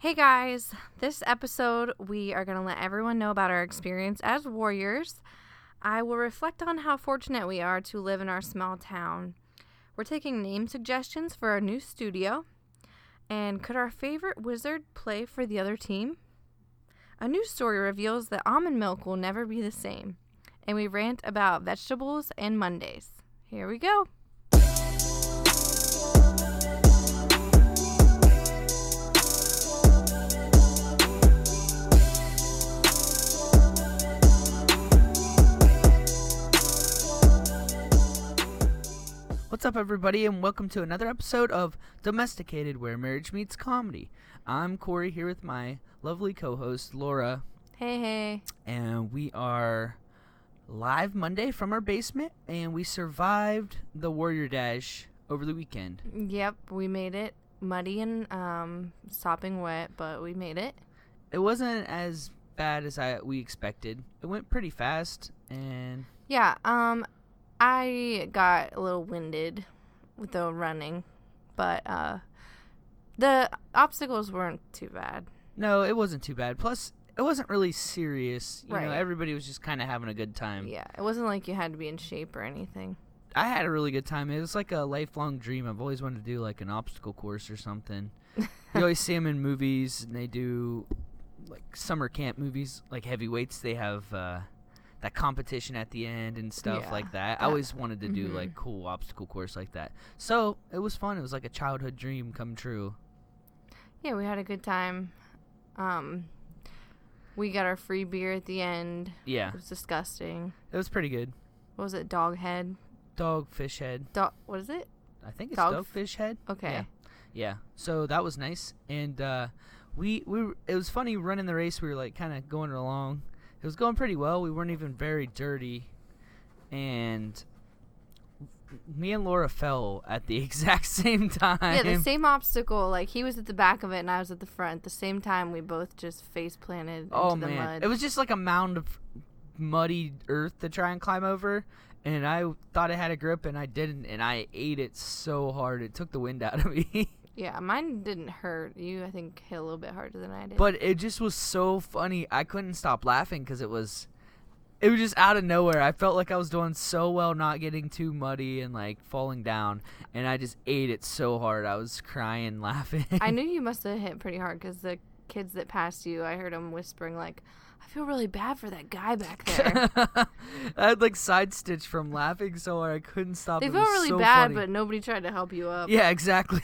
Hey guys, this episode we are going to let everyone know about our experience as warriors. I will reflect on how fortunate we are to live in our small town. We're taking name suggestions for our new studio. And could our favorite wizard play for the other team? A new story reveals that almond milk will never be the same. And we rant about vegetables and Mondays. Here we go. What's up, everybody, and welcome to another episode of Domesticated, where marriage meets comedy. I'm Corey here with my lovely co-host, Laura. Hey. And we are live Monday from our basement, and we survived the Warrior Dash over the weekend. Yep, we made it. Muddy and sopping wet, but we made it. It wasn't as bad as we expected. It went pretty fast, and... Yeah, I got a little winded with the running, but the obstacles weren't too bad. No, it wasn't too bad. Plus, it wasn't really serious. You right. know, everybody was just kind of having a good time. Yeah, it wasn't like you had to be in shape or anything. I had a really good time. It was like a lifelong dream. I've always wanted to do like an obstacle course or something. You always see them in movies, and they do like summer camp movies, like Heavyweights. They have that competition at the end and stuff like that. I always wanted to do like cool obstacle course like that. So it was fun. It was like a childhood dream come true. Yeah, we had a good time. We got our free beer at the end. Yeah. It was disgusting. It was pretty good. What was it? Dog head? Dogfish head. What is it? I think it's dogfish head. Okay. Yeah. So that was nice. And we it was funny running the race. We were like kind of going along. It was going pretty well. We weren't even very dirty. And me and Laura fell at the exact same time. Yeah, the same obstacle. Like, he was at the back of it and I was at the front. At the same time, we both just face planted into the mud. It was just like a mound of muddy earth to try and climb over. And I thought I had a grip, and I didn't. And I ate it so hard. It took the wind out of me. Yeah, mine didn't hurt. You, I think, hit a little bit harder than I did. But it just was so funny. I couldn't stop laughing because it was just out of nowhere. I felt like I was doing so well not getting too muddy and, like, falling down. And I just ate it so hard. I was crying, laughing. I knew you must have hit pretty hard because the kids that passed you, I heard them whispering, like, I feel really bad for that guy back there. I had, like, side stitch from laughing so hard I couldn't stop. They it felt was really so bad, funny. but nobody tried to help you up. Yeah, exactly.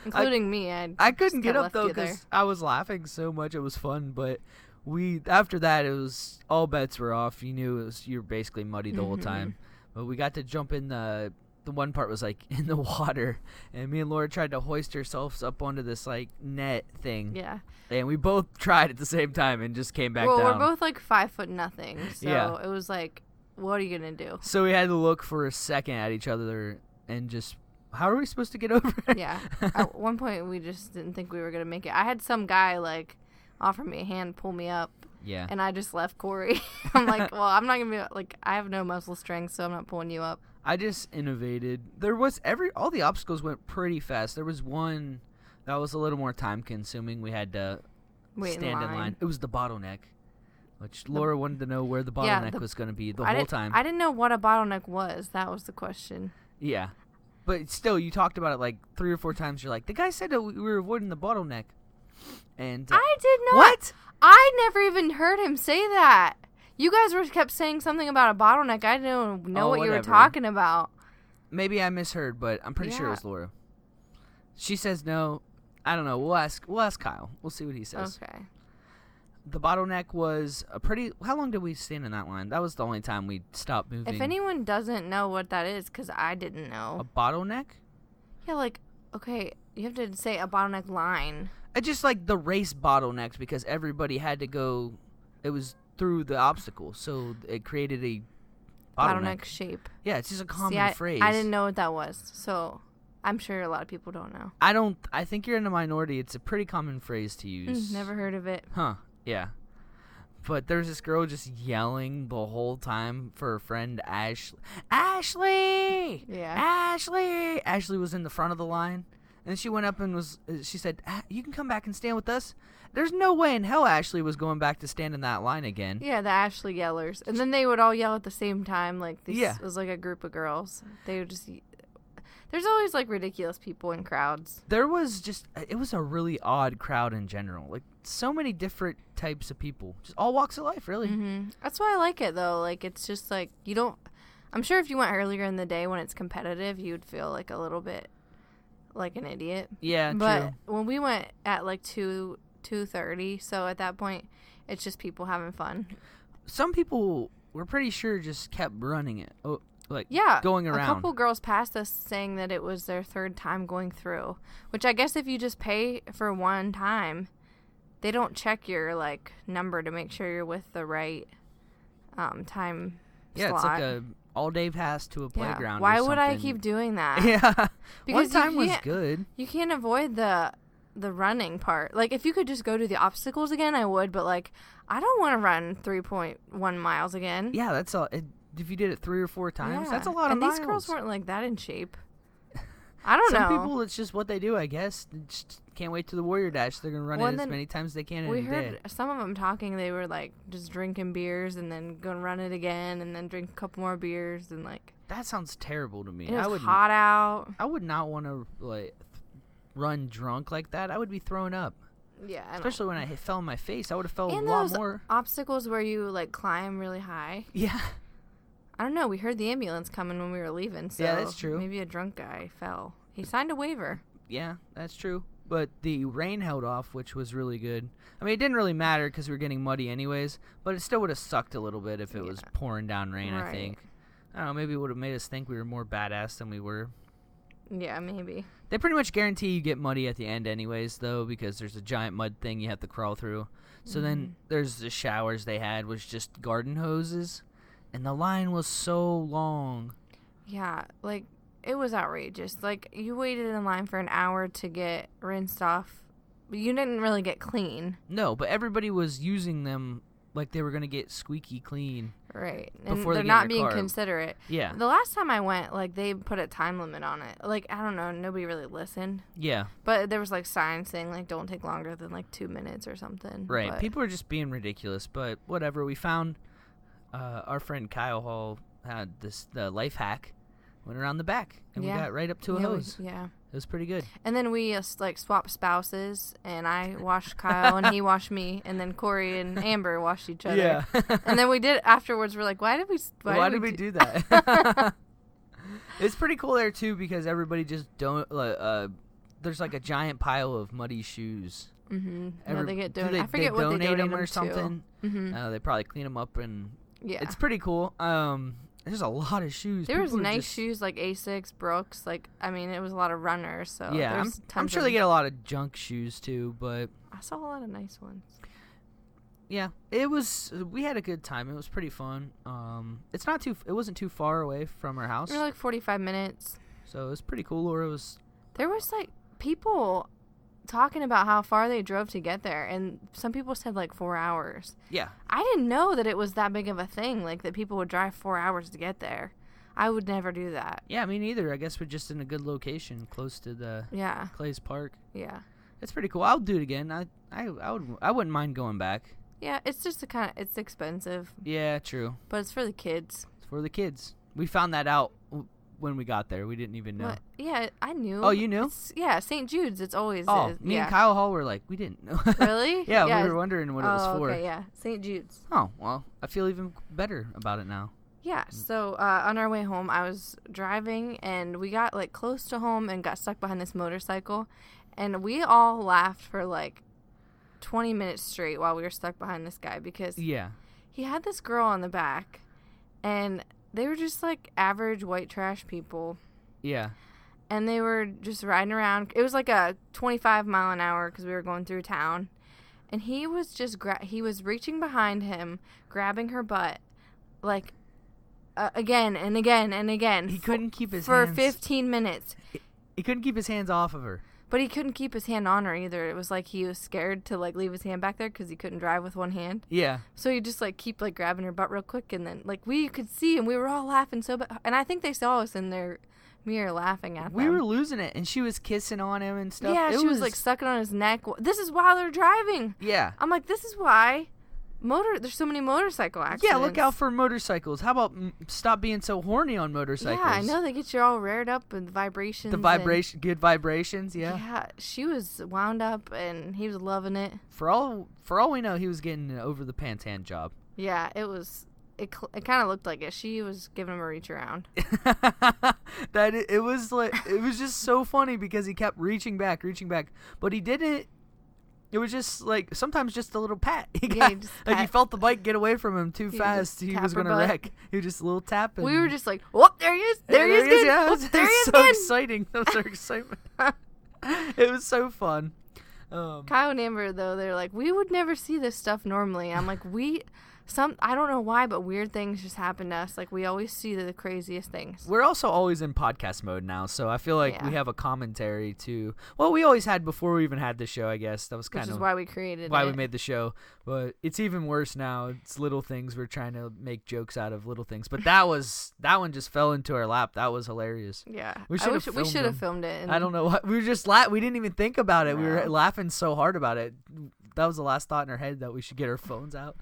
Including me. I couldn't get up, though, because I was laughing so much. It was fun, but after that, it was all bets were off. You knew you were basically muddy the whole time. But we got to jump in the one part was like in the water, and me and Laura tried to hoist ourselves up onto this like net thing. Yeah. And we both tried at the same time and just came back down. Well, we're both like 5'0", so yeah. It was like, what are you gonna do? So we had to look for a second at each other and just, how are we supposed to get over it? Yeah. At one point, we just didn't think we were gonna make it. I had some guy like offer me a hand, pull me up. Yeah. And I just left Corey. I'm like, well, I'm not gonna be like, I have no muscle strength, so I'm not pulling you up. I just innovated. There was all the obstacles went pretty fast. There was one that was a little more time consuming. We had to stand in line. It was the bottleneck, which Laura wanted to know where the bottleneck was going to be the whole time. I didn't know what a bottleneck was. That was the question. Yeah. But still, you talked about it like 3 or 4 times. You're like, the guy said that we were avoiding the bottleneck. And I did not. What? I never even heard him say that. You guys kept saying something about a bottleneck. I didn't know what you were talking about. Maybe I misheard, but I'm pretty sure it was Laura. She says no. I don't know. We'll ask Kyle. We'll see what he says. Okay. The bottleneck was how long did we stand in that line? That was the only time we stopped moving. If anyone doesn't know what that is, because I didn't know. A bottleneck? Yeah, like, okay, you have to say a bottleneck line. It's just like the race bottlenecks because everybody had to go. It was through the obstacle, so it created a bottleneck shape. Yeah, it's just a common phrase. I didn't know what that was, so I'm sure a lot of people don't know. I think you're in the minority. It's a pretty common phrase to use. Never heard of it. Huh, yeah. But there's this girl just yelling the whole time for her friend Ashley. Ashley! Yeah. Ashley! Ashley was in the front of the line. And she went up and she said, you can come back and stand with us. There's no way in hell Ashley was going back to stand in that line again. Yeah, the Ashley yellers. And then they would all yell at the same time. Like, it was like a group of girls. They would just... There's always, like, ridiculous people in crowds. It was a really odd crowd in general. Like, so many different types of people. Just all walks of life, really. Mm-hmm. That's why I like it, though. Like, it's just, like, you don't... I'm sure if you went earlier in the day when it's competitive, you'd feel, like, a little bit like an idiot. Yeah, but true. When we went at, like, 2:30, so at that point, it's just people having fun. Some people, we're pretty sure, just kept running it. Oh, like, yeah, going around. A couple girls passed us saying that it was their third time going through, which I guess if you just pay for one time, they don't check your, like, number to make sure you're with the right time slot. It's like a all-day pass to a playground. Why or would I something. keep doing that? Yeah. Because one time was good. You can't avoid the running part. Like, if you could just go to the obstacles again, I would, but, like, I don't want to run 3.1 miles again. Yeah, that's all. If you did it 3 or 4 times, that's a lot of and miles. These girls weren't, like, that in shape. I don't know. Some people, it's just what they do, I guess. They just can't wait to the Warrior Dash. They're going to run it as many times as they can in a day. We heard some of them talking. They were, like, just drinking beers and then going to run it again and then drink a couple more beers and, like... That sounds terrible to me. It was hot out. I would not want to, like, run drunk like that. I would be throwing up. Yeah, especially when I fell on my face. I would have felt a lot more. And those obstacles where you, like, climb really high. Yeah. I don't know. We heard the ambulance coming when we were leaving, so yeah, that's true. Maybe a drunk guy fell. He signed a waiver. Yeah, that's true. But the rain held off, which was really good. I mean, it didn't really matter because we were getting muddy anyways, but it still would have sucked a little bit if it was pouring down rain, I think. I don't know, maybe it would have made us think we were more badass than we were. Yeah, maybe. They pretty much guarantee you get muddy at the end anyways, though, because there's a giant mud thing you have to crawl through. So then there's the showers they had, was just garden hoses, and the line was so long. Yeah, like, it was outrageous. Like, you waited in line for an hour to get rinsed off, but you didn't really get clean. No, but everybody was using them like they were going to get squeaky clean. Right. And they're not being car. Considerate. Yeah. The last time I went, like, they put a time limit on it. Like, I don't know, nobody really listened. Yeah. But there was, like, signs saying, like, don't take longer than, like, 2 minutes or something. Right. But people were just being ridiculous, but whatever. We found our friend Kyle Hall had the life hack. Went around the back, and we got right up to a hose. It was pretty good. And then we, like, swapped spouses, and I washed Kyle, and he washed me, and then Corey and Amber washed each other. Yeah. And then we did, afterwards, we're like, why did we do that? It's pretty cool there, too, because everybody just there's, like, a giant pile of muddy shoes. Mm-hmm. They get donated. I forget what they donate them or something. Mm-hmm. They probably clean them up, and it's pretty cool. There's a lot of shoes. There was nice shoes like Asics, Brooks. Like, I mean, it was a lot of runners. So yeah, I'm sure they get a lot of junk shoes too. But I saw a lot of nice ones. Yeah, it was. We had a good time. It was pretty fun. It wasn't too far away from our house. We were like 45 minutes. So it was pretty cool. Or it was. There was like people talking about how far they drove to get there, and some people said like 4 hours. Yeah. I didn't know that it was that big of a thing, like that people would drive 4 hours to get there. I would never do that. Yeah, me neither. I guess we're just in a good location close to the Clay's Park. Yeah. It's pretty cool. I'll do it again. I wouldn't mind going back. Yeah, it's just it's expensive. Yeah, true. But it's for the kids. It's for the kids. We found that out when we got there. We didn't even know. What? Yeah, I knew. Oh, you knew? St. Jude's. It's always is. Me and Kyle Hall were like, we didn't know. Really? Yeah, we were wondering what it was for. Okay, yeah. St. Jude's. Oh, well, I feel even better about it now. Yeah, so on our way home, I was driving, and we got, like, close to home and got stuck behind this motorcycle, and we all laughed for, like, 20 minutes straight while we were stuck behind this guy because he had this girl on the back, and they were just, like, average white trash people. Yeah. And they were just riding around. It was, like, a 25 mile an hour because we were going through town, and he was just he was reaching behind him, grabbing her butt, like, again and again and again. He couldn't keep his hands. For 15 minutes. He couldn't keep his hands off of her. But he couldn't keep his hand on her either. It was like he was scared to, like, leave his hand back there because he couldn't drive with one hand. Yeah. So he just, like, keep, like, grabbing her butt real quick. And then, like, we could see and we were all laughing so bad. And I think they saw us in their We were laughing at them. We were losing it, and she was kissing on him and stuff. Yeah, she was like sucking on his neck. This is why they're driving. Yeah. I'm like, this is why there's so many motorcycle accidents. Yeah, look out for motorcycles. How about stop being so horny on motorcycles? Yeah, I know, they get you all reared up with vibrations. Good vibrations, yeah. Yeah, she was wound up, and he was loving it. For all we know, he was getting an over the pants hand job. Yeah, it was. It kind of looked like it. She was giving him a reach around. It was just so funny because he kept reaching back, but he didn't. It was just like sometimes just a little pat. He felt the bike get away from him too fast. He was gonna wreck. He was just a little tap. We were just like, "Whoop! There he is! There he is! Again. Yeah, Whoop, there he is! So exciting! That was our excitement. It was so fun. Kyle and Amber though, they're like, we would never see this stuff normally. I'm like, I don't know why, but weird things just happen to us. Like, we always see the craziest things. We're also always in podcast mode now, so I feel like we have a commentary to. Well, we always had before we even had the show, I guess. That was kind of why we created we made the show. But it's even worse now. It's little things. We're trying to make jokes out of little things. But that one just fell into our lap. That was hilarious. Yeah, we should have filmed it. I don't know what we were just we didn't even think about it. No. We were laughing so hard about it. That was the last thought in our head that we should get our phones out.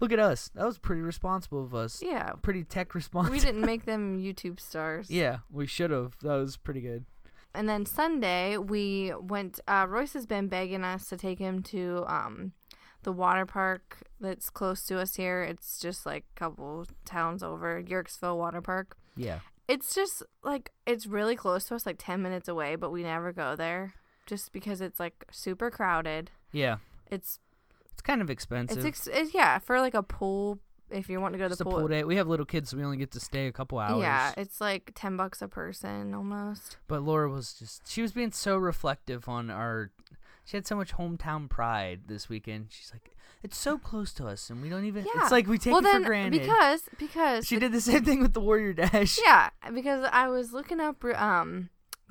Look at us. That was pretty responsible of us. Yeah. Pretty tech responsible. We didn't make them YouTube stars. Yeah, we should have. That was pretty good. And then Sunday, we went, Royce has been begging us to take him to the water park that's close to us here. It's just like a couple towns over, Yerkesville Water Park. Yeah. It's just like, it's really close to us, like 10 minutes away, but we never go there just because it's like super crowded. Yeah. It's kind of expensive. Yeah, for like a pool, if you want to go to the pool. It's a pool day. We have little kids, so we only get to stay a couple hours. Yeah, it's like $10 a person almost. But Laura she was being so reflective on she had so much hometown pride this weekend. She's like, it's so close to us, and we don't even, it's like we take it for granted. Because she did the same thing with the Warrior Dash. Yeah, because I was looking up,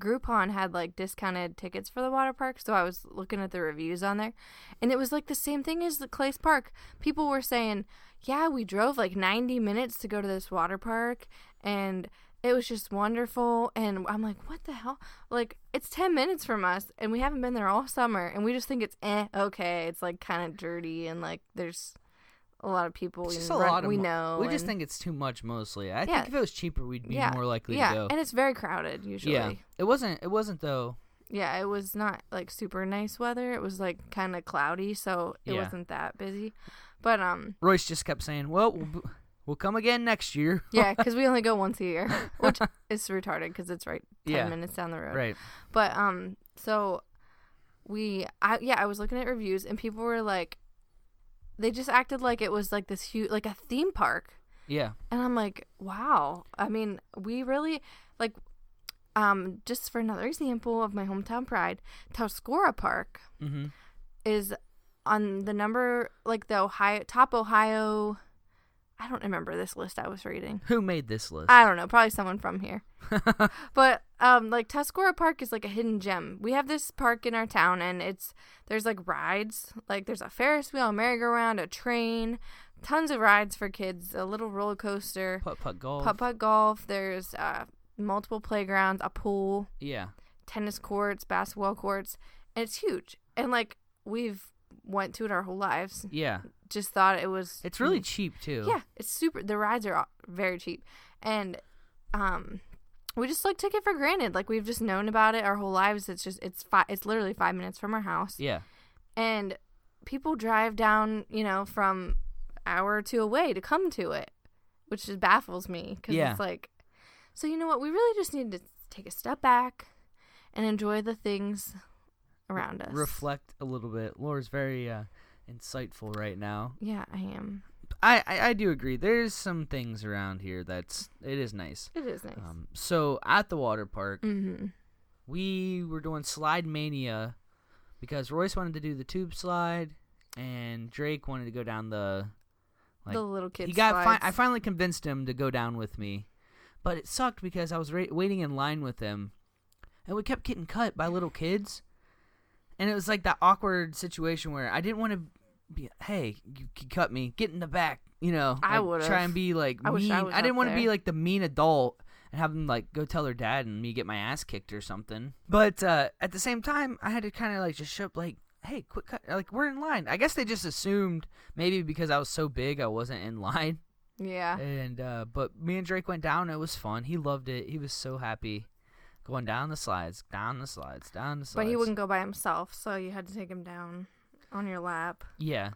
Groupon had like discounted tickets for the water park, so I was looking at the reviews on there, and it was like the same thing as the Clays Park. People were saying, yeah, we drove like 90 minutes to go to this water park, and it was just wonderful. And I'm like, what the hell? Like, it's 10 minutes from us, and we haven't been there all summer, and we just think it's okay. It's like kind of dirty, and like there's a lot of people we know. We just think it's too much mostly. I think if it was cheaper, we'd be more likely to go. Yeah, and it's very crowded usually. Yeah, it wasn't though. Yeah, it was not like super nice weather. It was like kind of cloudy, so it wasn't that busy. But Royce just kept saying, "Well, we'll come again next year." Yeah, because we only go once a year, which is retarded because it's right 10 minutes down the road. Right. But so I was looking at reviews, and people were like, they just acted like it was like this huge, like a theme park. Yeah. And I'm like, wow. I mean, we really, like, just for another example of my hometown pride, Tuscarora Park is on the number, like the top Ohio. I don't remember this list I was reading. Who made this list? I don't know. Probably someone from here. But like Tuscarora Park is like a hidden gem. We have this park in our town, and there's like rides. Like there's a Ferris wheel, a merry-go-round, a train, tons of rides for kids, a little roller coaster, putt-putt golf. There's multiple playgrounds, a pool, tennis courts, basketball courts, and it's huge. And like we've went to it our whole lives. Yeah. Just thought it was. It's really cheap too. Yeah, it's super. The rides are very cheap, and we just like took it for granted. Like we've just known about it our whole lives. It's literally 5 minutes from our house. Yeah, and people drive down, from hour or two away to come to it, which just baffles me because it's like, so you know what? We really just need to take a step back and enjoy the things around us. Reflect a little bit. Laura's very insightful right now. Yeah, I am. I do agree. There's some things around here it is nice. It is nice. So at the water park, we were doing Slide Mania because Royce wanted to do the tube slide and Drake wanted to go down the little kid slides. I finally convinced him to go down with me, but it sucked because I was waiting in line with him, and we kept getting cut by little kids, and it was like that awkward situation where I didn't want to be, hey, you cut me, get in the back, I would try and be like mean. wish I was I didn't want to be like the mean adult and have them like go tell their dad and me get my ass kicked or something. But at the same time, I had to kind of like just show up like, hey, quick cut, like we're in line. I guess they just assumed maybe because I was so big I wasn't in line. Yeah. And but me and Drake went down. It was fun. He loved it. He was so happy. Going down the slides, down the slides, down the slides. But he wouldn't go by himself, so you had to take him down on your lap. Yeah.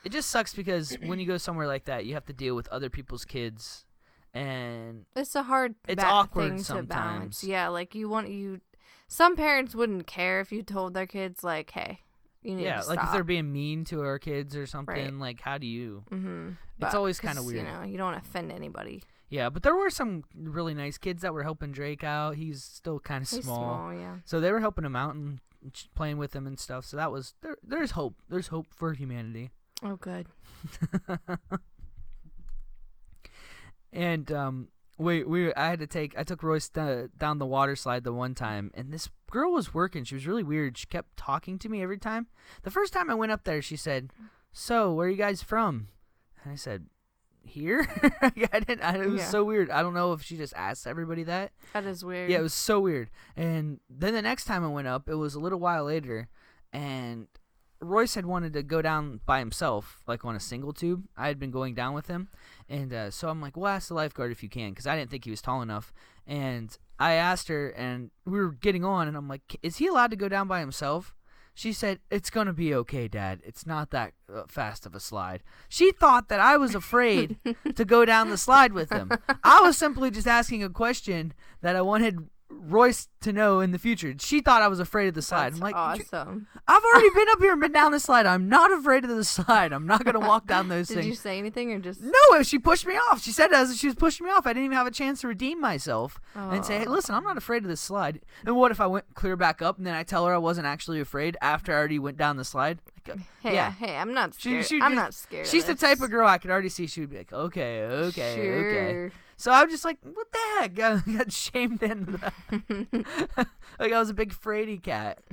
It just sucks because when you go somewhere like that, you have to deal with other people's kids, and it's a hard awkward thing sometimes. to balance. Yeah, like some parents wouldn't care if you told their kids like, hey, you need to stop. Like if they're being mean to our kids or something, right. Like how do you? Mm-hmm. It's always kind of weird. You know, you don't want to offend anybody. Yeah, but there were some really nice kids that were helping Drake out. He's still kind of small. He's small, yeah. So they were helping him out and playing with him and stuff. So that was there's hope. There's hope for humanity. Oh, good. And I took Royce down the water slide the one time, and this girl was working. She was really weird. She kept talking to me every time. The first time I went up there, she said, "So, where are you guys from?" And I said, "Here." It was so weird. I don't know if she just asked everybody that. That is weird. Yeah, it was so weird. And then the next time I went up, it was a little while later, and Royce had wanted to go down by himself, like on a single tube. I had been going down with him, and so I'm like, well, ask the lifeguard if you can, because I didn't think he was tall enough. And I asked her, and we were getting on, and I'm like, is he allowed to go down by himself? She said, "It's going to be okay, Dad. It's not that fast of a slide." She thought that I was afraid to go down the slide with him. I was simply just asking a question that I wanted Royce to know in the future. She thought I was afraid of the slide. That's I'm like, awesome. I've already been up here and been down the slide. I'm not afraid of the slide. I'm not going to walk down those things. Did you say anything or just... No, she pushed me off. She said as she was pushing me off, I didn't even have a chance to redeem myself and say, hey, listen, I'm not afraid of this slide. And what if I went clear back up and then I tell her I wasn't actually afraid after I already went down the slide? Like, hey, I'm not scared. I'm not scared. She's the type of girl I could already see. She would be like, okay. Sure. So I was just like, what the heck? I got shamed into that. Like I was a big fraidy cat.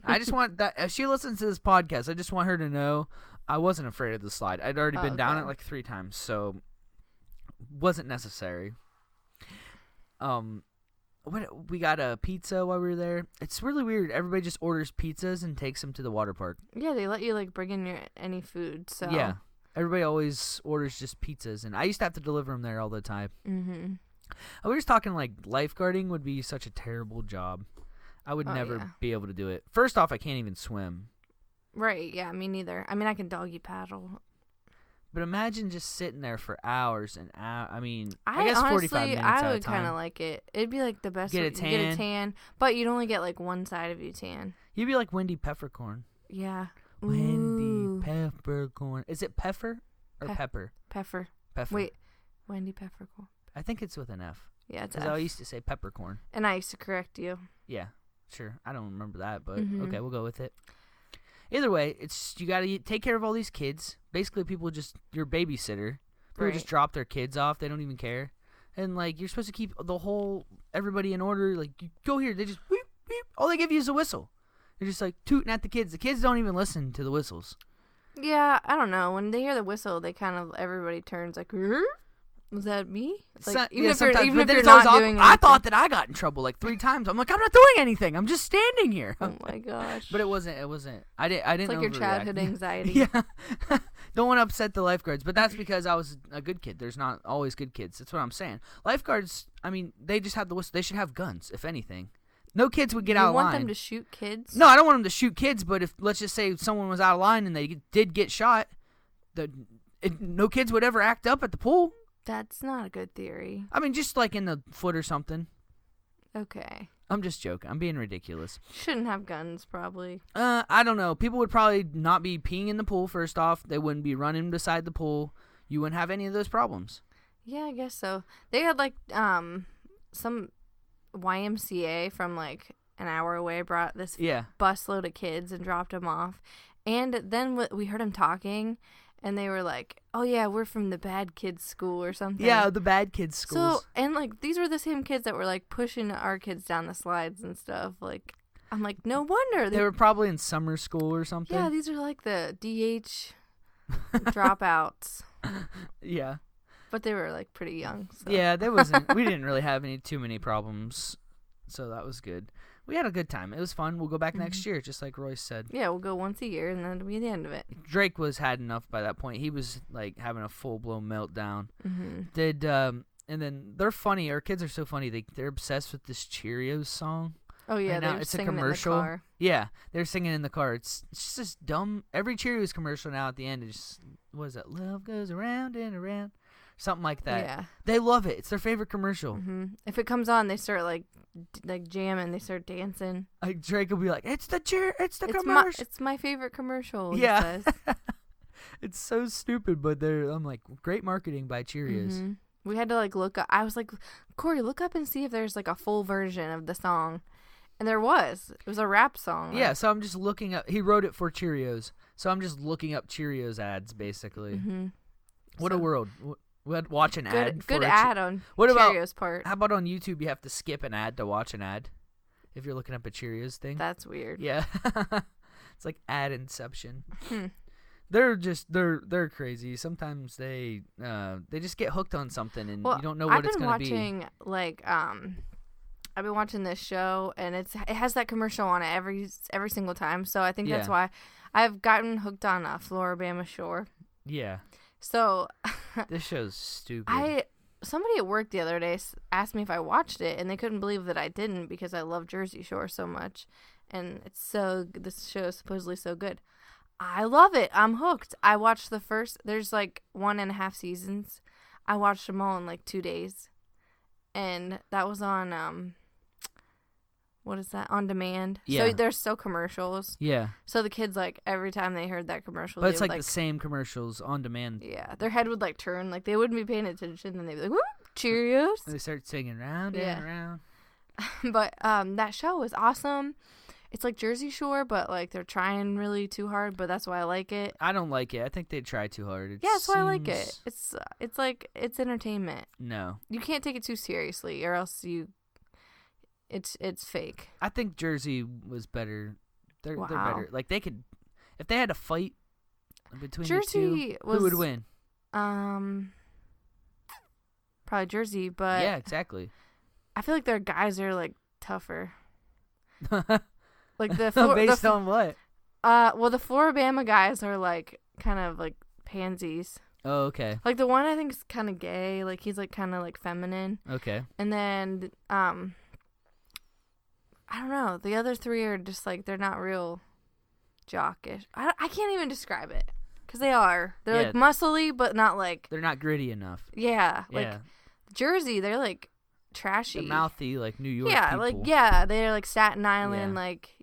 I just want that. If she listens to this podcast, I just want her to know I wasn't afraid of the slide. I'd already been down it like 3 times, so wasn't necessary. We got a pizza while we were there. It's really weird. Everybody just orders pizzas and takes them to the water park. Yeah, they let you like bring in any food. So yeah. Everybody always orders just pizzas, and I used to have to deliver them there all the time. Mm-hmm. We were just talking like lifeguarding would be such a terrible job. I would never be able to do it. First off, I can't even swim. Right, yeah, me neither. I mean, I can doggy paddle. But imagine just sitting there for hours and hours. I mean, I guess honestly, 45 minutes I at would a time. kind of like it. It'd be like the best. Get a You get a tan, but you'd only get like one side of you tan. You'd be like Wendy Peppercorn. Yeah. Wendy Peppercorn. Is it Peffer or Pepper? Peffer. Peffer. Wait, Wendy Peppercorn. I think it's with an F. Yeah, it's F. Because I used to say peppercorn. And I used to correct you. Yeah, sure. I don't remember that, but okay, we'll go with it. Either way, it's you got to take care of all these kids. Basically, people just your babysitter. People just drop their kids off. They don't even care. And like you're supposed to keep everybody in order. Like you go here, they just beep, beep. All they give you is a whistle. They're just like tooting at the kids. The kids don't even listen to the whistles. Yeah, I don't know. When they hear the whistle, everybody turns like, was that me? Like, even if you're not doing anything. I thought that I got in trouble like 3 times. I'm like, I'm not doing anything. I'm just standing here. Oh my gosh. But it wasn't. I didn't. It's like your childhood anxiety. Yeah. Don't want to upset the lifeguards, but that's because I was a good kid. There's not always good kids. That's what I'm saying. Lifeguards, I mean, they just have the whistle. They should have guns, if anything. No kids would get out of line. You want them to shoot kids? No, I don't want them to shoot kids, but if, let's just say someone was out of line and they did get shot, no kids would ever act up at the pool. That's not a good theory. I mean, just like in the foot or something. Okay. I'm just joking. I'm being ridiculous. Shouldn't have guns, probably. I don't know. People would probably not be peeing in the pool, first off. They wouldn't be running beside the pool. You wouldn't have any of those problems. Yeah, I guess so. They had, like, some YMCA from, like, an hour away brought this busload of kids and dropped them off. And then we heard them talking, and they were like, oh, yeah, we're from the bad kids school or something. Yeah, the bad kids schools. So, and, like, these were the same kids that were, like, pushing our kids down the slides and stuff. Like, I'm like, no wonder. They were probably in summer school or something. Yeah, these are, like, the DH dropouts. Yeah. But they were like pretty young. So. Yeah, we didn't really have too many problems, so that was good. We had a good time. It was fun. We'll go back next year, just like Royce said. Yeah, we'll go once a year, and then it'll be the end of it. Drake had enough by that point. He was like having a full-blown meltdown. And then they're funny. Our kids are so funny. They're obsessed with this Cheerios song. Oh yeah, right now. It's a commercial. In the car. Yeah, they're singing in the car. It's just dumb. Every Cheerios commercial now at the end is what is that? Love goes around and around, something like that. Yeah, they love it. It's their favorite commercial. If it comes on, they start like jamming. They start dancing. Like Drake will be like, "It's the commercial. It's my favorite commercial." Yeah, he says. It's so stupid, but I'm like, great marketing by Cheerios. We had to like look up. I was like, Corey, look up and see if there's like a full version of the song. And there was. It was a rap song. Yeah, so I'm just looking up. He wrote it for Cheerios. So I'm just looking up Cheerios ads, basically. What a world. Watch an ad. Good ad on Cheerios part. How about on YouTube you have to skip an ad to watch an ad? If you're looking up a Cheerios thing. That's weird. Yeah. It's like ad inception. They're crazy. Sometimes they just get hooked on something and you don't know what it's going to be. I've been watching this show and it has that commercial on it every single time. So I think that's why I've gotten hooked on Floribama Shore. Yeah. So this show's stupid. Somebody at work the other day asked me if I watched it and they couldn't believe that I didn't because I love Jersey Shore so much and this show is supposedly so good. I love it. I'm hooked. I watched there's like 1.5 seasons. I watched them all in like 2 days. And that was on, what is that? On demand. Yeah. So there's still commercials. Yeah. So the kids, like, every time they heard that commercial. But it's like the same commercials on demand. Yeah. Their head would like turn. Like they wouldn't be paying attention. And they'd be like, whoop, Cheerios. And they start singing round and around. But that show was awesome. It's like Jersey Shore, but like they're trying really too hard. But that's why I like it. I don't like it. I think they try too hard. That's why I like it. It's like it's entertainment. No, you can't take it too seriously, or else it's fake. I think Jersey was better. They're better. Like they could, if they had a fight between Jersey the two, who would win? Probably Jersey, but yeah, exactly. I feel like their guys are like tougher. Like based on what? Well, the Floribama guys are like kind of like pansies. Oh, okay. Like the one I think is kind of gay. Like he's like kind of like feminine. Okay. And then I don't know. The other three are just like they're not real jockish. I can't even describe it because they are. They're like muscly, but not like they're not gritty enough. Yeah. Like Jersey, they're like trashy. The mouthy, like New York people. They're like Staten Island, like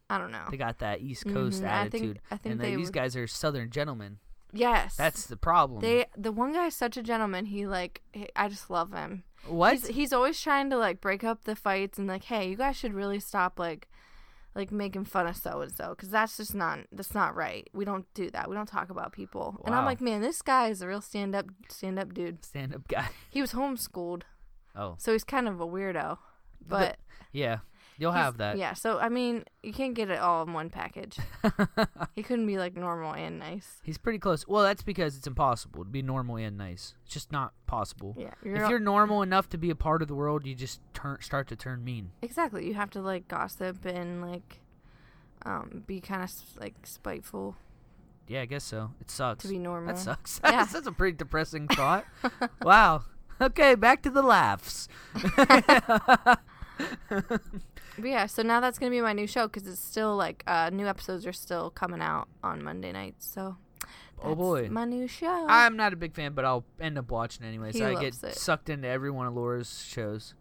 I don't know. They got that East Coast attitude. I think these guys are Southern gentlemen. Yes. That's the problem. The one guy's such a gentleman. I just love him. What? He's always trying to like break up the fights and like, hey, you guys should really stop like making fun of so and so because that's not right. We don't do that. We don't talk about people. Wow. And I'm like, man, this guy is a real stand up dude. Stand up guy. He was homeschooled. Oh. So he's kind of a weirdo. But yeah, you'll have that. Yeah, so I mean, you can't get it all in one package. He couldn't be like normal and nice. He's pretty close. Well, that's because it's impossible to be normal and nice. It's just not possible. Yeah. If you're normal enough to be a part of the world, you just start to turn mean. Exactly. You have to like gossip and like be kind of like spiteful. Yeah, I guess so. It sucks. To be normal. That sucks. Yeah. That's a pretty depressing thought. Wow. Okay, back to the laughs. But yeah, so now that's going to be my new show because it's still like new episodes are still coming out on Monday nights. So oh boy, my new show. I'm not a big fan, but I'll end up watching anyways. He I loves get it. sucked into every one of Laura's shows.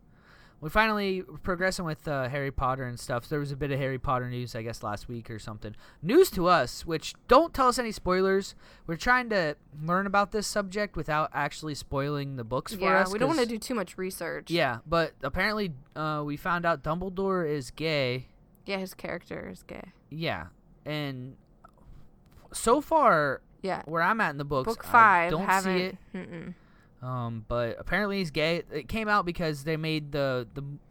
We finally progressing with Harry Potter and stuff. There was a bit of Harry Potter news, I guess, last week or something. News to us, which don't tell us any spoilers. We're trying to learn about this subject without actually spoiling the books for us. Yeah, we don't want to do too much research. Yeah, but apparently we found out Dumbledore is gay. Yeah, his character is gay. Yeah, and so far, where I'm at in the books, Book 5, I don't see it. Mm-mm. But apparently he's gay. It came out because they made the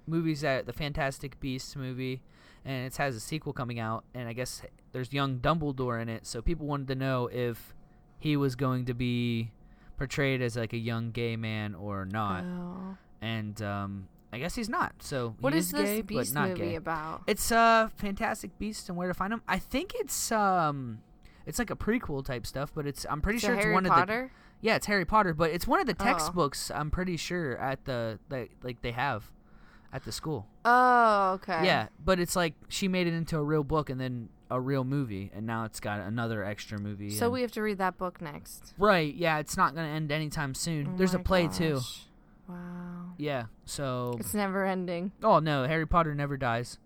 movies the Fantastic Beasts movie, and it has a sequel coming out, and I guess there's young Dumbledore in it, so people wanted to know if he was going to be portrayed as like a young gay man or not. Oh. And I guess he's not. So What he is is this gay, Beast but not movie gay. about? It's Fantastic Beasts and Where to Find Them. I think it's like a prequel type stuff, but I'm pretty sure it's Harry one Potter? of the. Yeah, it's Harry Potter, but it's one of the textbooks. I'm pretty sure at they have at the school. Oh, okay. Yeah, but it's like she made it into a real book and then a real movie, and now it's got another extra movie. So we have to read that book next. Right, yeah, it's not going to end anytime soon. Oh There's a my play, gosh. too. Wow. Yeah, so... It's never ending. Oh, no, Harry Potter never dies.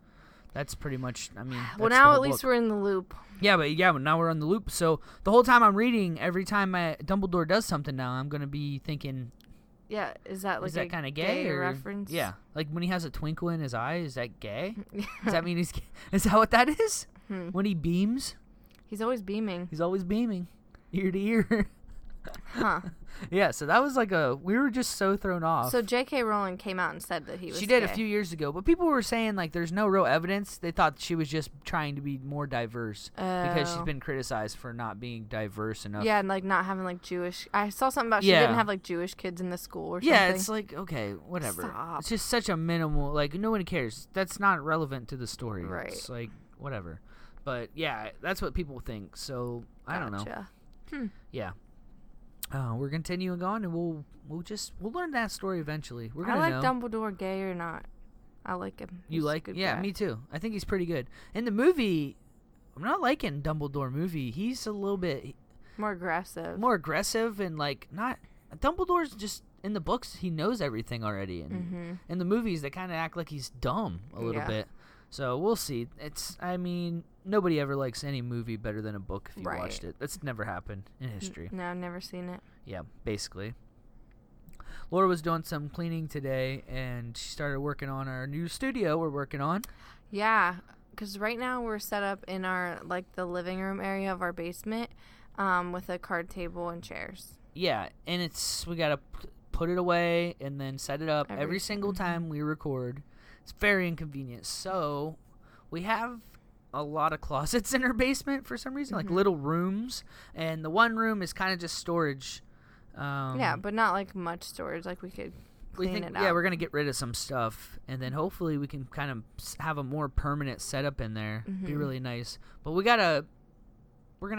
That's pretty much, I mean... Well, now at least we're in the loop. Yeah, but now we're on the loop. So the whole time I'm reading, every time Dumbledore does something now, I'm going to be thinking... Yeah, is that like is that kind of gay or reference? Yeah, like when he has a twinkle in his eye, is that gay? Does that mean he's gay? Is that what that is? When he beams? He's always beaming. He's always beaming, ear to ear. Huh. Yeah, so that was we were just so thrown off. So J.K. Rowling came out and said that he was She did gay. a few years ago, but people were saying like there's no real evidence. They thought she was just trying to be more diverse because she's been criticized for not being diverse enough. Yeah, and like not having like Jewish. I saw something about she Yeah. didn't have like Jewish kids in the school or something. Yeah, it's like, okay, whatever. Stop. It's just such a minimal, like, nobody cares. That's not relevant to the story. Right. It's like, whatever. But, yeah, that's what people think. So, I don't know. Gotcha. Yeah. We're continuing on, and we'll learn that story eventually. We're gonna I like know. Dumbledore, gay or not. I like him. You He's a like? good Yeah, guy. me too. I think he's pretty good. In the movie, I'm not liking Dumbledore movie. He's a little bit More aggressive. more aggressive and like not. Dumbledore's just in the books. He knows everything already, and in the movies they kind of act like he's dumb a little Yeah. bit. So we'll see. I mean, nobody ever likes any movie better than a book if you Right. watched it. That's never happened in history. No, I've never seen it. Yeah, basically. Laura was doing some cleaning today, and she started working on our new studio we're working on. Yeah, because right now we're set up in our like the living room area of our basement, with a card table and chairs. Yeah, and we gotta put it away and then set it up Every every single time we record. It's very inconvenient. So we have a lot of closets in our basement for some reason, like little rooms, and the one room is kind of just storage. Yeah, but not like much storage. Like we could clean it out. Yeah, we're gonna get rid of some stuff, and then hopefully we can kind of have a more permanent setup in there. Be really nice. But we're gonna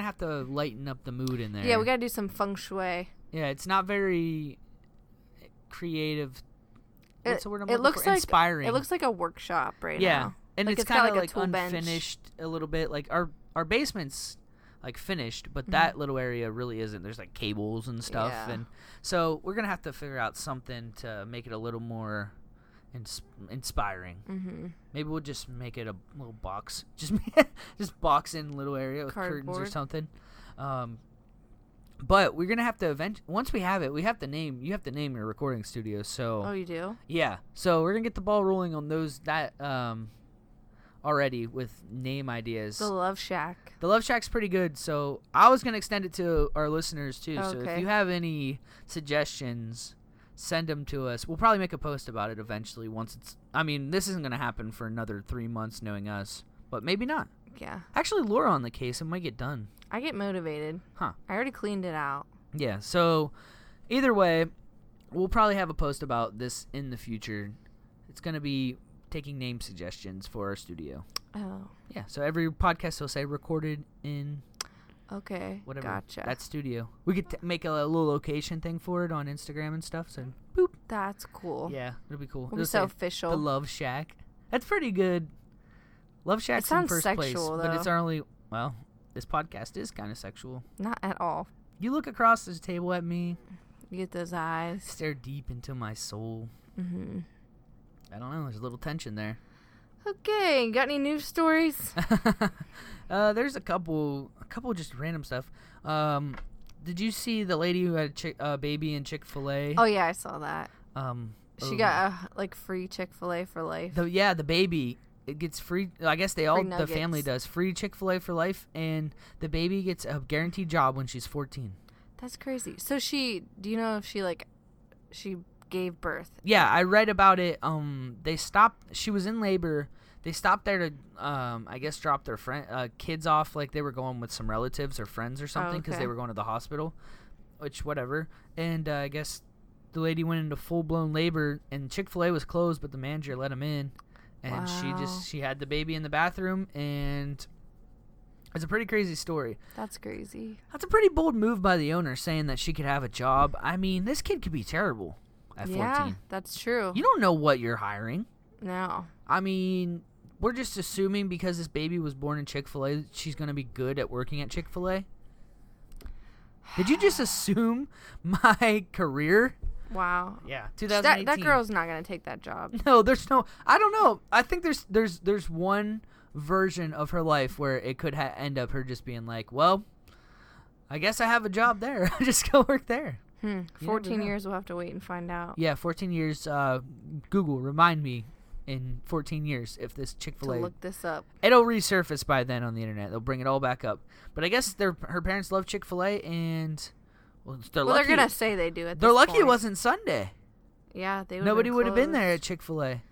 have to lighten up the mood in there. Yeah, we gotta do some feng shui. Yeah, it's not very creative. What's the word I'm looking looks for? like Inspiring. It looks like a workshop right yeah, now. and Like it's it's got, kind of like, a like tool bench. unfinished a little bit. Like our basement's like finished, but that little area really isn't. There's like cables and stuff, Yeah. and so we're gonna have to figure out something to make it a little more inspiring. Maybe we'll just make it a little box, just box in a little area with curtains or Cardboard. something. But we're gonna have to once we have it, you have to name your recording studio. So Oh, you do? yeah, so we're gonna get the ball rolling on already with name ideas. The Love Shack. The Love Shack's pretty good, so I was going to extend it to our listeners, too. So if Okay. you have any suggestions, send them to us. We'll probably make a post about it eventually this isn't going to happen for another 3 months knowing us, but maybe not. Yeah. Actually, Laura on the case, it might get done. I get motivated. Huh. I already cleaned it out. Yeah, so either way, we'll probably have a post about this in the future. It's going to be taking name suggestions for our studio. Oh. Yeah, so every podcast will say recorded in Okay. whatever Gotcha. that studio. We could make a little location thing for it on Instagram and stuff. So boop. That's cool. Yeah, it'll be cool. It'll be It'll so say official. The Love Shack. That's pretty good. Love Shack's sounds in first place, sexual, but it's though. our only. Well, this podcast is kind of sexual. Not at all. You look across this table at me, You get those eyes. stare deep into my soul. I don't know. There's a little tension there. Okay. Got any news stories? There's a couple just random stuff. Did you see the lady who had a baby in Chick-fil-A? Oh, yeah. I saw that. She oh, got free Chick-fil-A for life. the baby, it gets free. I guess the nuggets. family does free Chick-fil-A for life, and the baby gets a guaranteed job when she's 14. That's crazy. So do you know if she gave birth? Yeah, I read about it. She was in labor. They stopped there to, I guess, drop their kids off, like they were going with some relatives or friends or something, because they okay. were going to the hospital. which whatever. And I guess the lady went into full-blown labor, and Chick-fil-A was closed, but the manager let him in. And Wow. she had the baby in the bathroom, and it's a pretty crazy story. That's crazy. That's a pretty bold move by the owner, saying that she could have a job. I mean, this kid could be terrible at 14. Yeah, that's true. You don't know what you're hiring. No. I mean, we're just assuming because this baby was born in Chick-fil-A, she's going to be good at working at Chick-fil-A. Did you just assume my career? Wow. Yeah, 2018. That girl's not gonna take that job. No, there's no. I don't know. I think there's one version of her life where it could end up her just being like, well, I guess I have a job there. Just go work there. 14 years, we'll have to wait and find out. Yeah, 14 years. Google, remind me in 14 years if this Chick-fil-A. To look this up. It'll resurface by then on the internet. They'll bring it all back up. But I guess her parents love Chick-fil-A, and they're lucky. They're gonna say they do it. They're lucky it wasn't Sunday. Yeah, they. Nobody would have been there at Chick-fil-A.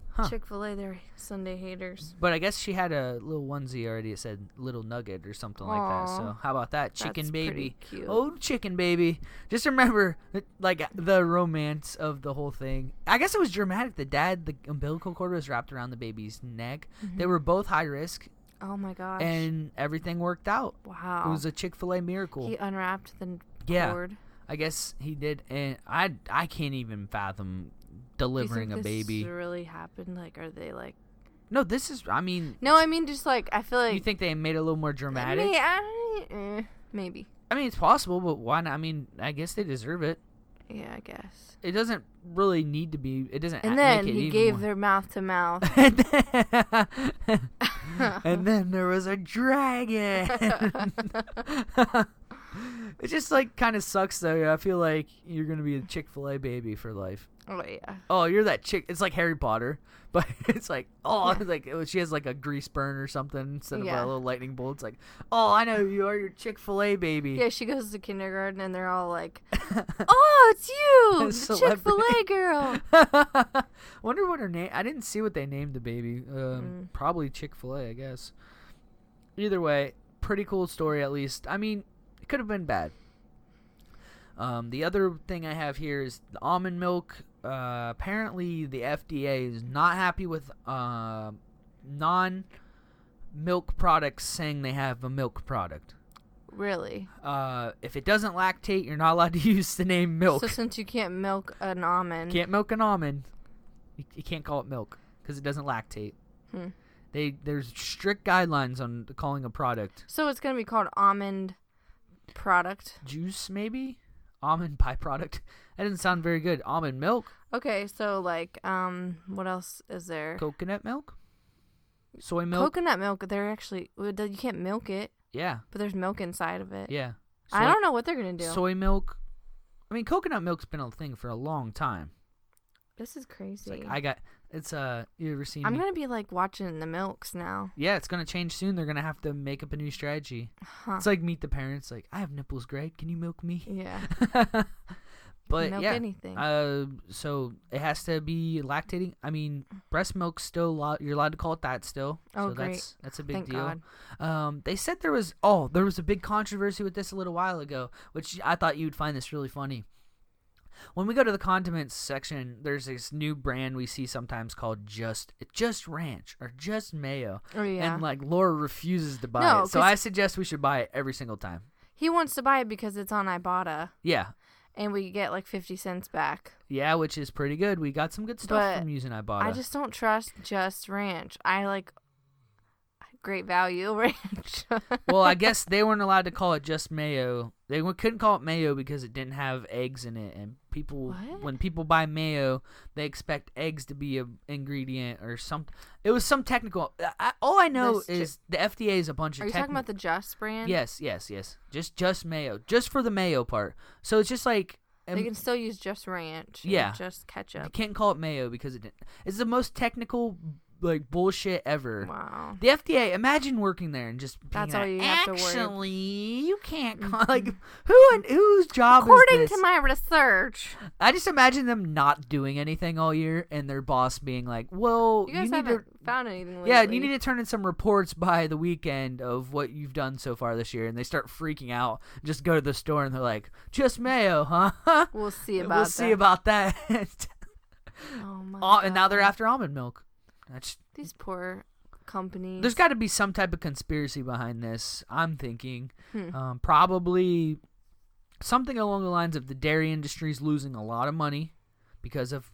Huh. Chick-fil-A, they're Sunday haters. But I guess she had a little onesie already. It said "little nugget" or something like that. So how about that, chicken That's baby? pretty cute. Oh, chicken baby! Just remember, like the romance of the whole thing. I guess it was dramatic. The umbilical cord was wrapped around the baby's neck. They were both high risk. Oh my gosh. And everything worked out. Wow. It was a Chick-fil-A miracle. He unwrapped the cord. I guess he did, and I can't even fathom delivering Do you a think baby. This really happened? Like, are they like? No, this is. I mean. No, I mean just like I feel like. You think they made it a little more dramatic? Maybe. I mean, it's possible, but why not? I mean, I guess they deserve it. Yeah, I guess. It doesn't really need to be. It doesn't. And make then it he even gave more. their mouth to mouth. And then there was a dragon. It just like kind of sucks though. I feel like you're gonna be a Chick-fil-A baby for life. Oh yeah. Oh, you're that chick. It's like Harry Potter, but it's like she has like a grease burn or something instead of a little lightning bolt. It's like, oh, I know you are your Chick-fil-A baby. Yeah, she goes to kindergarten and they're all like, "Oh, it's you, the Chick-fil-A girl." Wonder what her name. I didn't see what they named the baby. Probably Chick-fil-A, I guess. Either way, pretty cool story at least. I mean, it could have been bad. The other thing I have here is the almond milk. Apparently, the FDA is not happy with non-milk products saying they have a milk product. Really? If it doesn't lactate, you're not allowed to use the name milk. So since you can't milk an almond. Can't milk an almond. You can't call it milk because it doesn't lactate. There's strict guidelines on calling a product. So it's going to be called almond product. Juice, maybe? Almond byproduct. That doesn't sound very good. Almond milk. Okay, so like, what else is there? Coconut milk? Soy milk? Coconut milk, they're actually, you can't milk it. Yeah. But there's milk inside of it. Yeah. I don't know what they're going to do. Soy milk. I mean, coconut milk's been a thing for a long time. This is crazy. It's like you ever seen I'm going to be like watching the milks now. Yeah, it's going to change soon. They're going to have to make up a new strategy. It's like Meet the Parents. Like, I have nipples, Greg. Can you milk me? Yeah. But milk yeah. anything. So it has to be lactating. I mean, breast milk's still you're allowed to call it that still. Oh, so great. That's a big Thank deal. God. They said there was a big controversy with this a little while ago, which I thought you'd find this really funny. When we go to the condiments section, there's this new brand we see sometimes called Just Ranch or Just Mayo. Oh, yeah. And like Laura refuses to buy it. So I suggest we should buy it every single time. He wants to buy it because it's on Ibotta. Yeah. And we get like 50 cents back. Yeah, which is pretty good. We got some good stuff from using Ibotta. I just don't trust Just Ranch. I like Great Value Ranch. Well, I guess they weren't allowed to call it Just Mayo. They couldn't call it mayo because it didn't have eggs in it. And when people buy mayo, they expect eggs to be an ingredient or something. It was some technical. All I know is the FDA is a bunch of. Are you talking about the Just brand? Yes. Just Mayo, just for the mayo part. So it's just like. They can still use Just Ranch. Yeah. Just ketchup. You can't call it mayo because it didn't. It's the most technical like bullshit ever. Wow. The FDA, imagine working there and just being That's all you have to worry. Actually, you can't like whose job According is this? to my research. I just imagine them not doing anything all year and their boss being like, "Well, You guys need haven't to found anything lately. Yeah, you need to turn in some reports by the weekend of what you've done so far this year." And they start freaking out. Just go to the store and they're like, "Just mayo, huh?" We'll see about We'll that. see about that. Oh my God. And now they're after almond milk. These poor companies. There's got to be some type of conspiracy behind this, I'm thinking. Hmm. Probably something along the lines of the dairy industry's losing a lot of money because of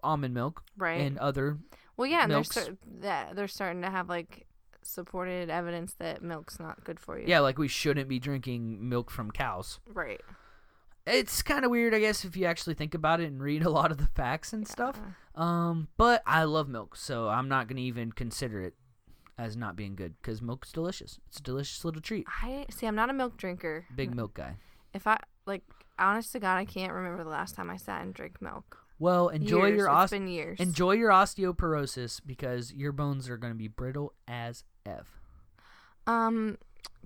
almond milk Right. and other Well, yeah, and milks. they're starting to have like supported evidence that milk's not good for you. Yeah, like we shouldn't be drinking milk from cows. Right. It's kind of weird, I guess, if you actually think about it and read a lot of the facts and stuff. But I love milk, so I'm not going to even consider it as not being good because milk's delicious. It's a delicious little treat. I'm not a milk drinker. Big milk guy. If I honest to God, I can't remember the last time I sat and drank milk. Well, enjoy Years. your It's been years. enjoy your osteoporosis because your bones are going to be brittle as F.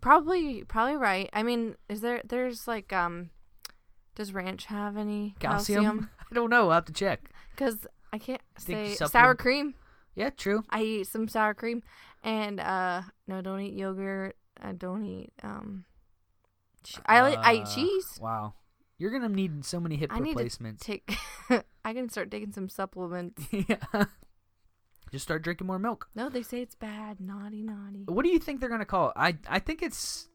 Probably right. I mean, there's like does ranch have any calcium? I don't know. I'll have to check. Because I can't Think say supplement- sour cream. Yeah, true. I eat some sour cream, and no, don't eat yogurt. I don't eat I eat cheese. Wow. You're going to need so many hip I need to replacements. I can start taking some supplements. Yeah. Just start drinking more milk. No, they say it's bad. Naughty. What do you think they're going to call it? I think it's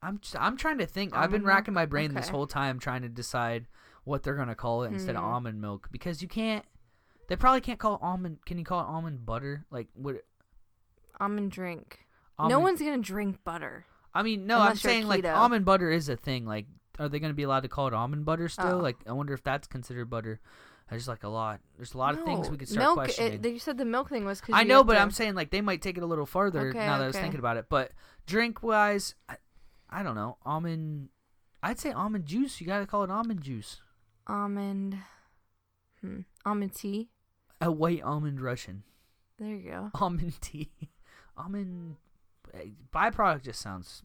I'm trying to think. I've been Almond racking milk? my brain this Okay. whole time trying to decide what they're going to call it instead of almond milk because you can't they probably can't call it almond. Can you call it almond butter? Like what Almond drink. No almond- one's going to drink butter. I mean, no, I'm unless you're saying like keto. almond butter is a thing. Like are they going to be allowed to call it almond butter still? Oh. Like I wonder if that's considered butter. There's like a lot. There's a lot of things we could start milk, questioning. You said the milk thing was because I know, but I'm saying like they might take it a little farther Okay, now that I was okay. thinking about it. But drink wise, I don't know. I'd say almond juice. You gotta call it almond juice. almond tea. A white almond Russian. There you go. Almond tea. Almond byproduct just sounds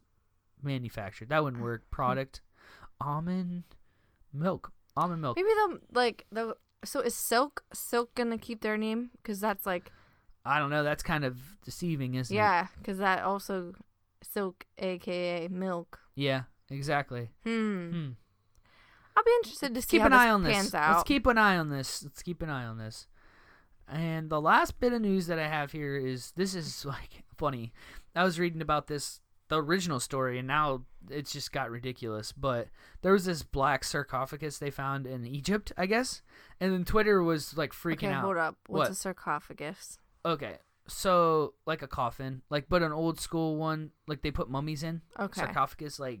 manufactured. That wouldn't work. Product. Almond milk. Almond milk. Maybe so is Silk gonna keep their name? Because that's like I don't know. That's kind of deceiving, isn't it? yeah, because that also Silk, aka milk. Yeah. Exactly. I'll be interested to see Keep how an eye on this this. pans out. Let's keep an eye on this. And the last bit of news that I have here is this is like funny. I was reading about the original story, and now it's just got ridiculous. But there was this black sarcophagus they found in Egypt, I guess, and then Twitter was like freaking okay, out. hold up. What's What? a sarcophagus? Okay, so like a coffin, but an old school one, like they put mummies in. Okay. Sarcophagus, like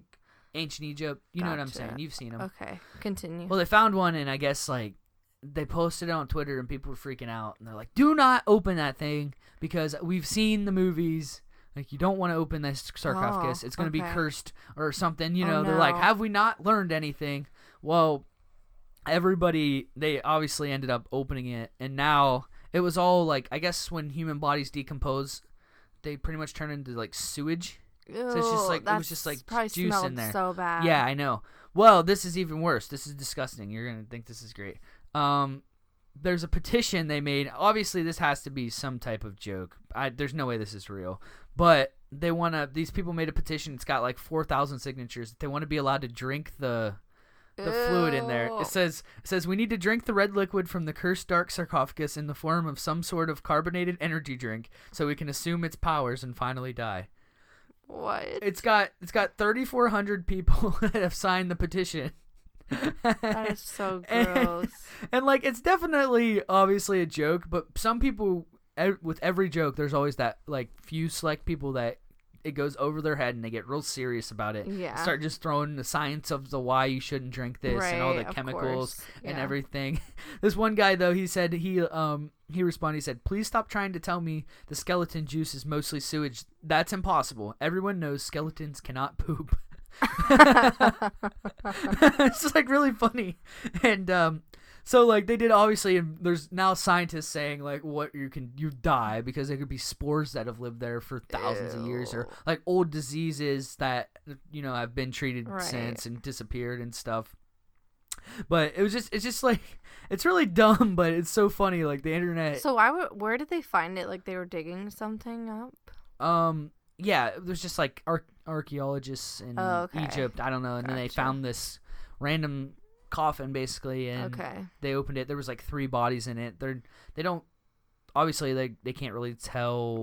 ancient Egypt. You know what I'm Gotcha. saying? You've seen them. Okay, continue. Well, they found one, and I guess like they posted it on Twitter, and people were freaking out, and they're like, "Do not open that thing because we've seen the movies. Like, you don't want to open this sarcophagus. It's going to be okay. cursed or something." You Oh, know, they're like, no. "Have we not learned anything?" Well, they obviously ended up opening it, and now it was all like, I guess when human bodies decompose, they pretty much turn into like sewage. So it's just like it was just like probably juice smelled in there. so bad. Yeah, I know. Well, this is even worse. This is disgusting. You're gonna think this is great. There's a petition they made. Obviously, this has to be some type of joke. There's no way this is real. But these people made a petition. It's got like 4,000 signatures. They want to be allowed to drink the fluid in there. It says we need to drink the red liquid from the cursed dark sarcophagus in the form of some sort of carbonated energy drink, so we can assume its powers and finally die. What? It's got 3,400 people that have signed the petition. That is so gross. And like, it's definitely obviously a joke, but some people, with every joke, there's always that like few select people that it goes over their head and they get real serious about it. Yeah. Start just throwing the science of the why you shouldn't drink this and all the Right, of chemicals course. and Yeah. everything. This one guy though, he said he responded, he said, "Please stop trying to tell me the skeleton juice is mostly sewage. That's impossible. Everyone knows skeletons cannot poop." It's just like really funny. And So like they did obviously, and there's now scientists saying like you die because there could be spores that have lived there for thousands of years, or like old diseases that have been treated since and disappeared and stuff. But it's just like it's really dumb, but it's so funny. Like the internet. So where did they find it? Like they were digging something up? Yeah, it was just like archaeologists in Egypt. I don't know, and then they found this random coffin basically, and they opened it. There was like 3 bodies in it. They don't obviously they can't really tell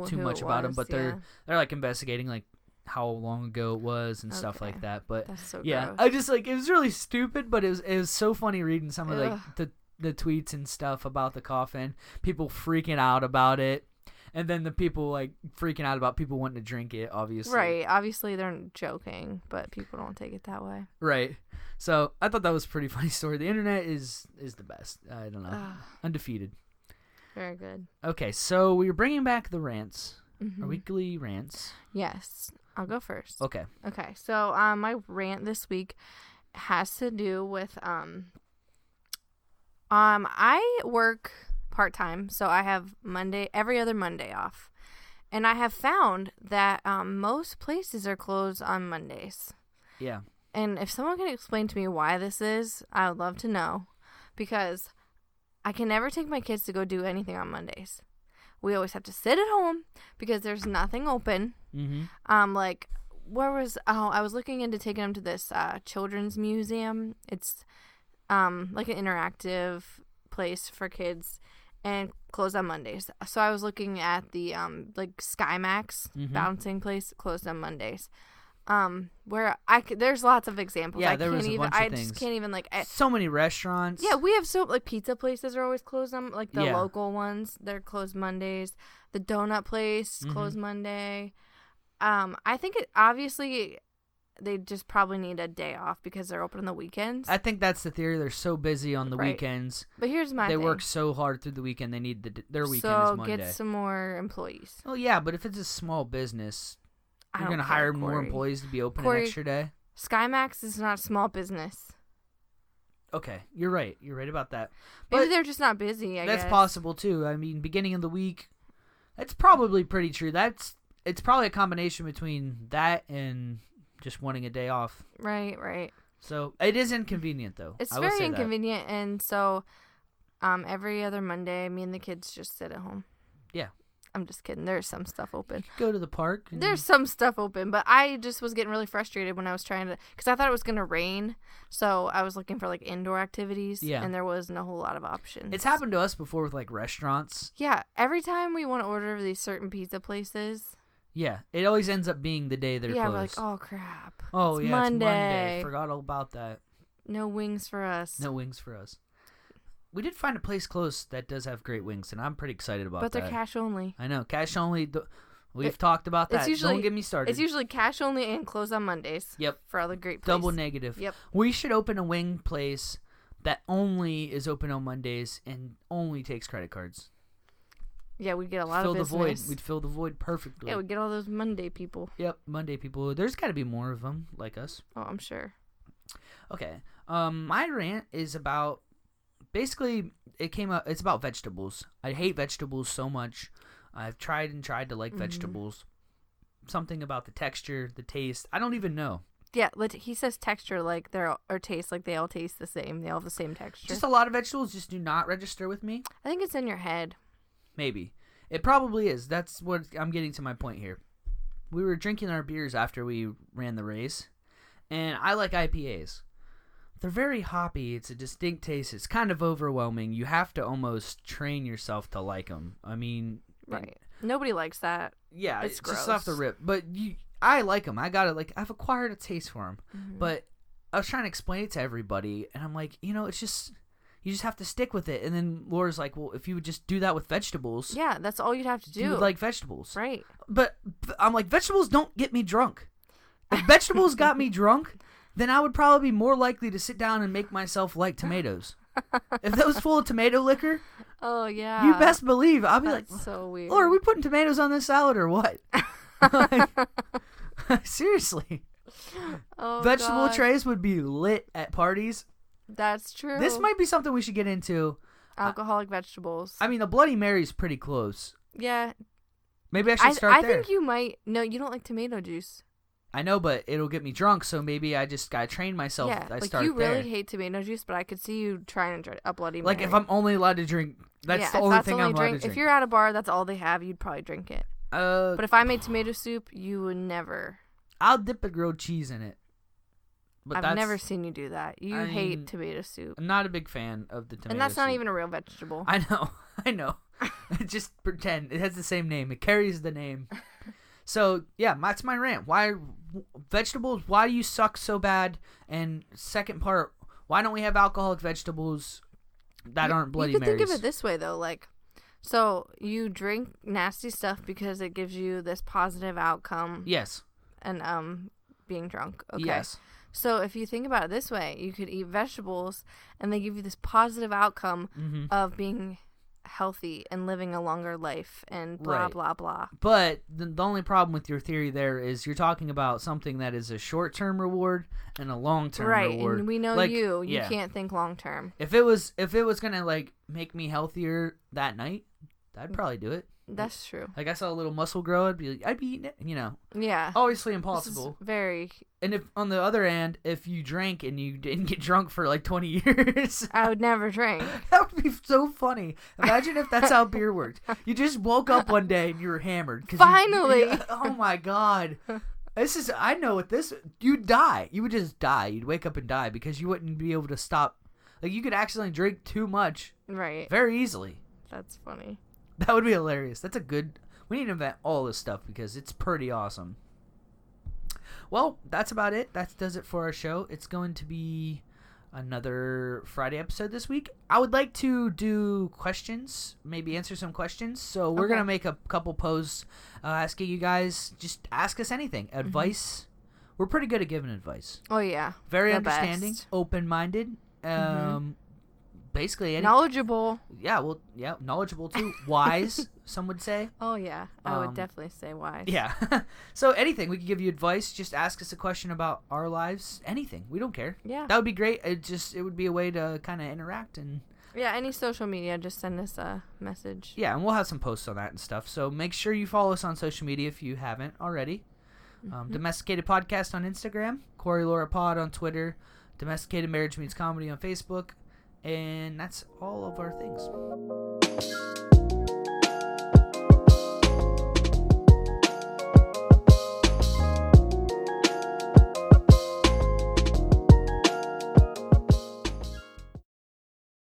too much about them, but they're like investigating like how long ago it was and stuff like that. But that's so yeah, gross. I just like it was really stupid, but it was so funny reading some of like the tweets and stuff about the coffin, people freaking out about it. And then the people like freaking out about people wanting to drink it, obviously. Right. Obviously, they're joking, but people don't take it that way. Right. So I thought that was a pretty funny story. The internet is the best. I don't know. Undefeated. Very good. Okay, so we're bringing back the rants, Mm-hmm. our weekly rants. Yes. I'll go first. Okay. Okay. So my rant this week has to do with I work part-time, so I have every other Monday off, and I have found that most places are closed on Mondays. Yeah. And if someone can explain to me why this is, I would love to know, because I can never take my kids to go do anything on Mondays. We always have to sit at home because there's nothing open. Mm-hmm. I was looking into taking them to this children's museum. It's like an interactive place for kids, and closed on Mondays. So I was looking at the like SkyMax bouncing place, closed on Mondays. Where there's lots of examples. Yeah, there was a bunch of things. I just can't even like. So many restaurants. Yeah, we have like pizza places are always closed on like the local ones. They're closed Mondays. The donut place closed Monday. I think obviously they just probably need a day off because they're open on the weekends. I think that's the theory. They're so busy on the weekends. But here's my thing. They work so hard through the weekend. They need their weekend so is Monday. Get some more employees. Oh yeah, but if it's a small business, you're gonna hire more employees to be open an extra day. SkyMax is not a small business. Okay, you're right. You're right about that. Maybe they're just not busy. I guess that's possible too. I mean, beginning of the week, that's probably pretty true. It's probably a combination between that and just wanting a day off. Right. So it is inconvenient, though. It's very inconvenient, and so every other Monday, me and the kids just sit at home. Yeah. I'm just kidding. There's some stuff open. Go to the park. There's some stuff open, but I just was getting really frustrated when I was trying to, because I thought it was going to rain, so I was looking for like indoor activities, and there wasn't a whole lot of options. It's happened to us before with like restaurants. Yeah, every time we want to order these certain pizza places. Yeah, it always ends up being the day they're closed. Yeah, we're like, oh crap. Oh, it's yeah, Monday. It's Monday. Forgot all about that. No wings for us. No wings for us. We did find a place close that does have great wings, and I'm pretty excited about that. But they're cash only. I know, cash only. We've talked about that. Don't get me started. It's usually cash only and closed on Mondays. Yep. For other great places. Double negative. Yep. We should open a wing place that only is open on Mondays and only takes credit cards. Yeah, we'd get a lot of business. Fill the void. We'd fill the void perfectly. Yeah, we'd get all those Monday people. Yep, Monday people. There's got to be more of them like us. Oh, I'm sure. Okay. My rant is about, basically, it's about vegetables. I hate vegetables so much. I've tried to like vegetables. Something about the texture, the taste. I don't even know. Yeah, he says texture like or taste like they all taste the same. They all have the same texture. Just a lot of vegetables just do not register with me. I think it's in your head. Maybe. It probably is. That's what I'm getting to my point here. We were drinking our beers after we ran the race, and I like IPAs. They're very hoppy. It's a distinct taste. It's kind of overwhelming. You have to almost train yourself to like them. I mean... Right. Nobody likes that. Yeah, it's gross. Just off the rip. But I like them. I've acquired a taste for them. Mm-hmm. But I was trying to explain it to everybody, and I'm like, it's just... You just have to stick with it. And then Laura's like, well, if you would just do that with vegetables. Yeah, that's all you'd have to do. You would like vegetables. Right. But I'm like, vegetables don't get me drunk. If vegetables got me drunk, then I would probably be more likely to sit down and make myself like tomatoes. If that was full of tomato liquor. Oh, yeah. You best believe. I'll be that's so weird. Laura, are we putting tomatoes on this salad or what? Seriously. Oh, Vegetable God. trays would be lit at parties. That's true. This might be something we should get into. Alcoholic vegetables. I mean, the Bloody Mary's pretty close. Yeah. Maybe I should start there. I think you might. No, you don't like tomato juice. I know, but it'll get me drunk, so maybe I just gotta train myself. Yeah, I like start you really there. hate tomato juice, but I could see you trying to drink a Bloody Mary. Like if I'm only allowed to drink, that's the only thing I'm allowed to drink. If you're at a bar, that's all they have. You'd probably drink it. But if I made tomato soup, you would never. I'll dip a grilled cheese in it. But I've never seen you do that. You hate mean, tomato soup. I'm not a big fan of the tomato soup. And that's not even a real vegetable. I know. Just pretend. It has the same name. It carries the name. So, yeah, that's my rant. Why vegetables, why do you suck so bad? And second part, why don't we have alcoholic vegetables that aren't Bloody Marys? You could think of it this way, though. Like, so you drink nasty stuff because it gives you this positive outcome. Yes. And being drunk. Okay. Yes. So if you think about it this way, you could eat vegetables and they give you this positive outcome of being healthy and living a longer life and blah, blah, blah. But the only problem with your theory there is you're talking about something that is a short-term reward and a long-term reward. Right, and we know like, you can't think long-term. If it was going to, like, make me healthier that night, I'd probably do it. That's true. Like I saw a little muscle grow, I'd be eating it, Yeah. Obviously impossible. Very. And if on the other hand, if you drank and you didn't get drunk for like 20 years, I would never drink. That would be so funny. Imagine if that's how beer worked. You just woke up one day and you were hammered. Finally. Oh my God. I know what this. You'd die. You would just die. You'd wake up and die because you wouldn't be able to stop. Like you could accidentally drink too much. Right. Very easily. That's funny. That would be hilarious. That's a good... We need to invent all this stuff because it's pretty awesome. Well, that's about it. That does it for our show. It's going to be another Friday episode this week. I would like to do questions, maybe answer some questions. So we're going to make a couple posts asking you guys, just ask us anything. Advice. We're pretty good at giving advice. Oh, yeah. Very understanding, open-minded. Basically knowledgeable. Yeah, knowledgeable too. Wise, some would say. Oh yeah, I would definitely say wise. Yeah. So anything, we can give you advice. Just ask us a question about our lives. Anything, we don't care. Yeah, that would be great. It would be a way to kind of interact and. Yeah, any social media, just send us a message. Yeah, and we'll have some posts on that and stuff. So make sure you follow us on social media if you haven't already. Domesticated Podcast on Instagram, Corey Laura Pod on Twitter, Domesticated Marriage Meets Comedy on Facebook. And that's all of our things.